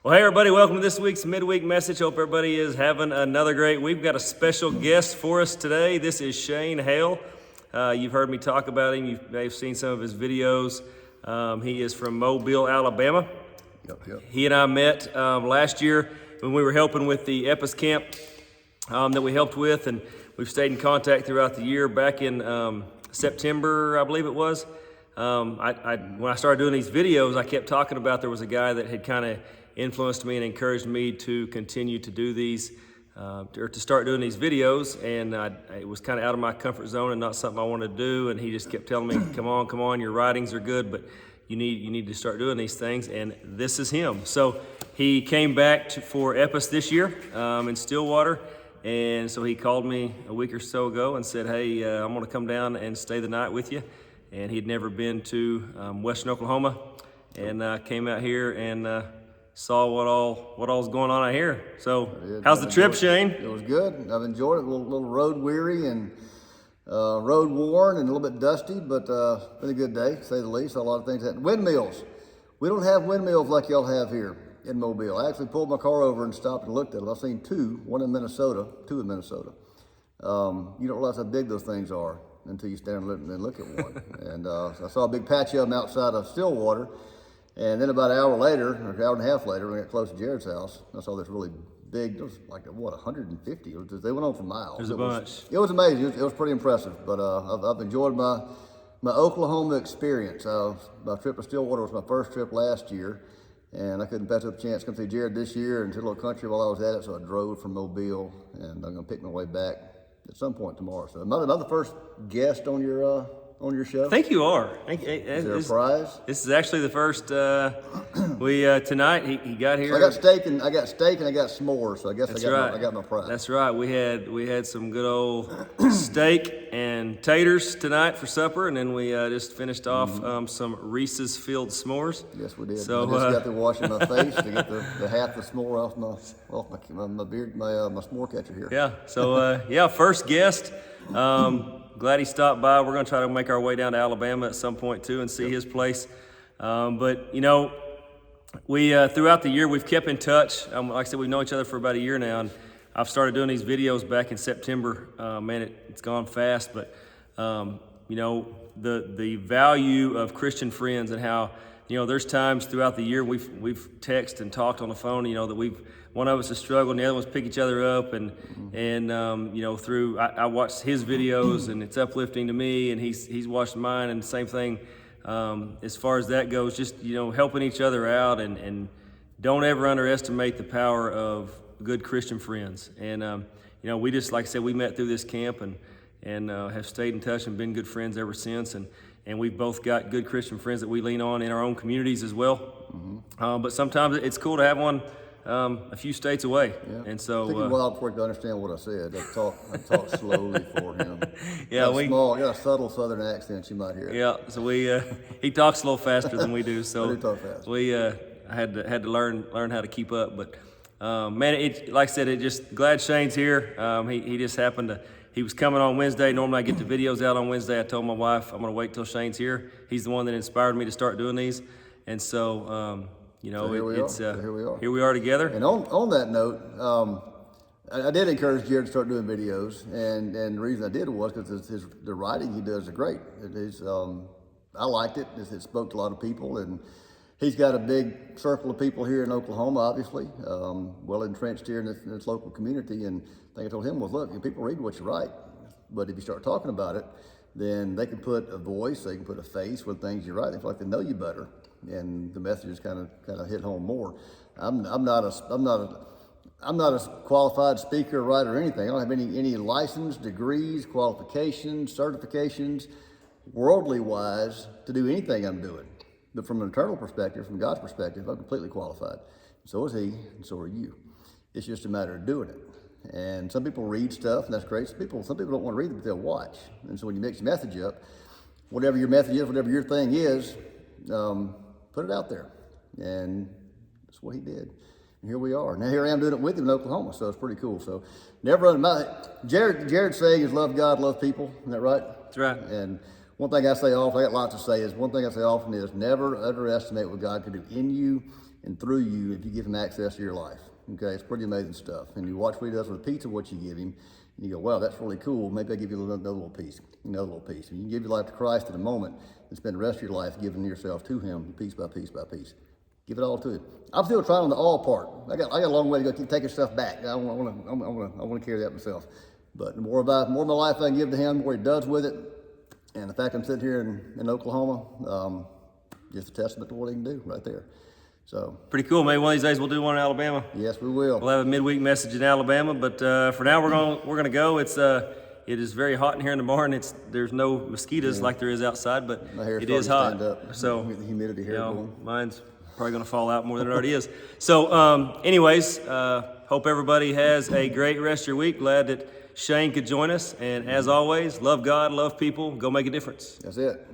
Well, hey everybody, welcome to this week's midweek message. Hope everybody is having another great week. We've got a special guest for us today. This is Shane Hale. You've heard me talk about him. You may have seen some of his videos. He is from Mobile, Alabama. Yep. He and I met last year when we were helping with the EPIS camp that we helped with, and we've stayed in contact throughout the year. Back in September, I believe it was, when I started doing these videos, I kept talking about there was a guy that had kind of influenced me and encouraged me to continue to do these, or to start doing these videos, and it was kind of out of my comfort zone and not something I wanted to do, and he just kept telling me, come on, your writings are good, but you need to start doing these things, and this is him. So he came back for EPIS this year in Stillwater, and so he called me a week or so ago and said, hey, I'm gonna come down and stay the night with you, and he'd never been to Western Oklahoma, and came out here and saw what all's going on out here. So how's the trip, Shane? It was good. I've enjoyed it. A little road weary and road worn and a little bit dusty, but been a good day, to say the least. A lot of things. Windmills. We don't have windmills like y'all have here in Mobile. I actually pulled my car over and stopped and looked at them. I've seen two in Minnesota. You don't realize how big those things are until you stand and look at one. And I saw a big patch of them outside of Stillwater. And then about an hour later, or an hour and a half later, when I got close to Jared's house, I saw this really big, it was like, 150? They went on for miles. There's a bunch. It was amazing. It was pretty impressive. But I've enjoyed my Oklahoma experience. My trip to Stillwater was my first trip last year, and I couldn't pass up a chance to come see Jared this year and see a little country while I was at it, so I drove from Mobile, and I'm going to pick my way back at some point tomorrow. So another first guest on your show? I think you are. Is there a prize? This is actually the first. Tonight he got here. So I got steak and I got s'mores. So I guess I got my prize. That's right. We had some good old steak and taters tonight for supper, and then we just finished off some Reese's Field s'mores. Yes, we did. So I just got to washing my face to get the half the s'more off my beard, my s'more catcher here. Yeah. So first guest. Glad he stopped by. We're going to try to make our way down to Alabama at some point too and see his place. But you know, we throughout the year we've kept in touch. Like I said, we've known each other for about a year now, and I've started doing these videos back in September. Man, it's gone fast, but you know, the value of Christian friends and how, you know, there's times throughout the year we've texted and talked on the phone, you know, that one of us has struggled and the other one's pick each other up, and you know, I watched his videos and it's uplifting to me, and he's watched mine, and the same thing as far as that goes, just, you know, helping each other out, and don't ever underestimate the power of good Christian friends. And you know, we just, like I said, we met through this camp and have stayed in touch and been good friends ever since, and we've both got good Christian friends that we lean on in our own communities as well. But sometimes it's cool to have one a few states away. Yeah. And so it took a while before he could understand what I said. I talked slowly for him. Yeah, got a subtle southern accent, you might hear. Yeah, so he talks a little faster than we do. So I do talk fast. I had to learn how to keep up. But man, like I said, just glad Shane's here. He just happened to. He was coming on Wednesday. Normally I get the videos out on Wednesday. I told my wife I'm going to wait till Shane's here. He's the one that inspired me to start doing these. And so, you know, so here we are together. And on that note, I did encourage Jared to start doing videos, and the reason I did was because the writing he does is great. I liked it. It spoke to a lot of people, and he's got a big circle of people here in Oklahoma, obviously, well entrenched here in this local community. And the thing I told him was, look, people read what you write, but if you start talking about it, then they can put a voice, they can put a face with things you write. They feel like they know you better, and the messages kind of hit home more. I'm not a qualified speaker, writer, or anything. I don't have any license, degrees, qualifications, certifications, worldly wise, to do anything I'm doing. But from an eternal perspective, from God's perspective, I'm completely qualified. So is he, and so are you. It's just a matter of doing it. And some people read stuff, and that's great. Some people don't want to read it, but they'll watch. And so when you mix your message up, whatever your message is, whatever your thing is, put it out there. And that's what he did. And here we are. Now here I am doing it with him in Oklahoma, so it's pretty cool. So never run my Jared's saying is love God, love people. Isn't that right? That's right. And One thing I say often, I got lots to say, is one thing I say often is never underestimate what God can do in you and through you if you give him access to your life. Okay, it's pretty amazing stuff. And you watch what he does with a piece of what you give him, and you go, wow, that's really cool. Maybe I'll give you another little piece, another little piece. And you can give your life to Christ in a moment and spend the rest of your life giving yourself to him piece by piece by piece. Give it all to him. I'm still trying on the all part. I got a long way to go. Keep taking stuff back. I want to carry that myself. But the more of my life I can give to him, the more he does with it. And the fact I'm sitting here in Oklahoma, just a testament to what he can do right there. So Pretty cool. Maybe one of these days we'll do one in Alabama. yes, we will. We'll have a midweek message in Alabama, but for now we're gonna go. It is very hot in here in the barn. There's no mosquitoes like there is outside, but My hair's it is starting hot. to stand up. So The humidity here going. mine's probably gonna fall out more than it already is. So, anyways, hope everybody has a great rest of your week. Glad that Shane could join us, and as always, love God, love people, go make a difference. That's it.